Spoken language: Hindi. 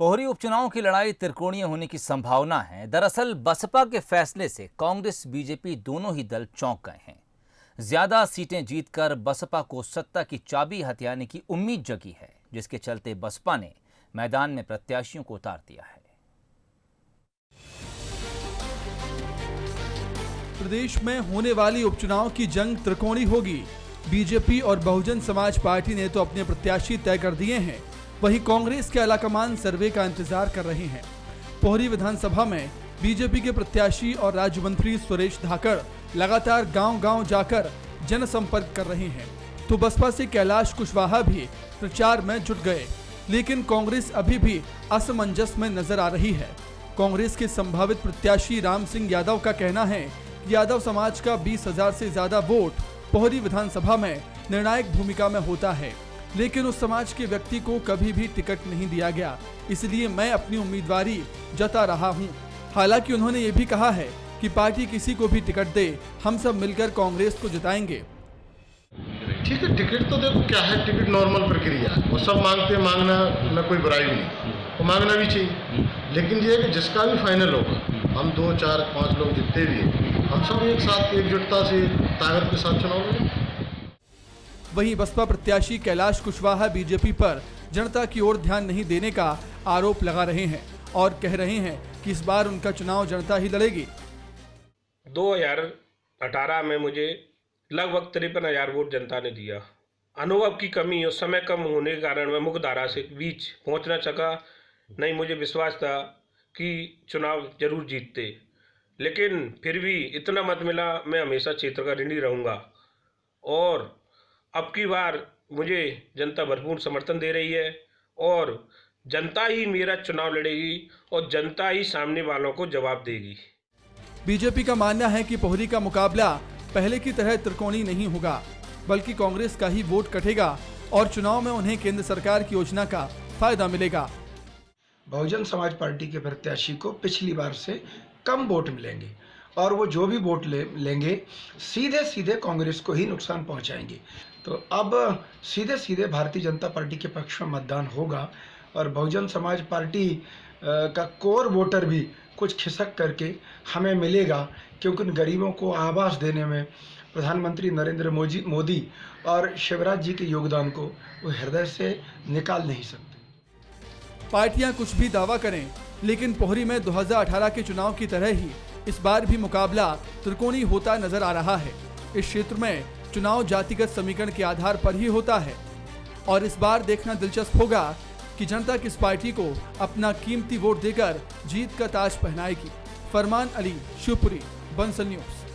पोहरी उपचुनाव की लड़ाई त्रिकोणीय होने की संभावना है। दरअसल बसपा के फैसले से कांग्रेस बीजेपी दोनों ही दल चौंक गए हैं। ज्यादा सीटें जीतकर बसपा को सत्ता की चाबी हथियाने की उम्मीद जगी है, जिसके चलते बसपा ने मैदान में प्रत्याशियों को उतार दिया है। प्रदेश में होने वाली उपचुनाव की जंग त्रिकोणी होगी। बीजेपी और बहुजन समाज पार्टी ने तो अपने प्रत्याशी तय कर दिए हैं, वहीं कांग्रेस के आलाकमान सर्वे का इंतजार कर रहे हैं। पोहरी विधानसभा में बीजेपी के प्रत्याशी और राज्य मंत्री सुरेश धाकड़ लगातार गांव-गांव जाकर जनसंपर्क कर रहे हैं, तो बसपा से कैलाश कुशवाहा भी प्रचार में जुट गए, लेकिन कांग्रेस अभी भी असमंजस में नजर आ रही है। कांग्रेस के संभावित प्रत्याशी राम सिंह यादव का कहना है कि यादव समाज का 20,000 से ज्यादा वोट पोहरी विधानसभा में निर्णायक भूमिका में होता है, लेकिन उस समाज के व्यक्ति को कभी भी टिकट नहीं दिया गया, इसलिए मैं अपनी उम्मीदवारी जता रहा हूं। हालांकि उन्होंने ये भी कहा है कि पार्टी किसी को भी टिकट दे, हम सब मिलकर कांग्रेस को जिताएंगे। ठीक है, टिकट तो देखो क्या है, टिकट नॉर्मल प्रक्रिया है, वो सब मांगते हैं, मांगना में कोई बुराई भी नहीं, वो मांगना भी चाहिए। लेकिन ये है कि जिसका भी फाइनल होगा, हम 2, 4, 5 लोग जितने भी, हम सब एक साथ एकजुटता से ताकत के साथ चुनाव लड़ेंगे। वहीं बसपा प्रत्याशी कैलाश कुशवाहा बीजेपी पर जनता की ओर ध्यान नहीं देने का आरोप लगा रहे हैं और कह रहे हैं कि इस बार उनका चुनाव जनता ही लड़ेगी। 2018 में मुझे लगभग 53,000 वोट जनता ने दिया। अनुभव की कमी और समय कम होने के कारण मैं मुख्य धारा से बीच पहुंच न सका। नहीं, मुझे विश्वास था कि चुनाव जरूर जीतते, लेकिन फिर भी इतना मत मिला। मैं हमेशा क्षेत्र का ऋणी रहूँगा और अब की बार मुझे जनता भरपूर समर्थन दे रही है और जनता ही मेरा चुनाव लड़ेगी और जनता ही सामने वालों को जवाब देगी। बीजेपी का मानना है कि पोहरी का मुकाबला पहले की तरह त्रिकोणी नहीं होगा, बल्कि कांग्रेस का ही वोट कटेगा और चुनाव में उन्हें केंद्र सरकार की योजना का फायदा मिलेगा। बहुजन समाज पार्टी के प्रत्याशी को पिछली बार से कम वोट मिलेंगे और वो जो भी वोट लेंगे सीधे सीधे कांग्रेस को ही नुकसान पहुंचाएंगे। तो अब सीधे सीधे भारतीय जनता पार्टी के पक्ष में मतदान होगा और बहुजन समाज पार्टी का कोर वोटर भी कुछ खिसक करके हमें मिलेगा, क्योंकि उन गरीबों को आवास देने में प्रधानमंत्री नरेंद्र मोदी और शिवराज जी के योगदान को वो हृदय से निकाल नहीं सकते। पार्टियां कुछ भी दावा करें, लेकिन पोहरी में 2018 के चुनाव की तरह ही इस बार भी मुकाबला त्रिकोणी होता नजर आ रहा है। इस क्षेत्र में चुनाव जातिगत समीकरण के आधार पर ही होता है और इस बार देखना दिलचस्प होगा कि जनता किस पार्टी को अपना कीमती वोट देकर जीत का ताज पहनाएगी। फरमान अली, शिवपुरी, बंसल न्यूज।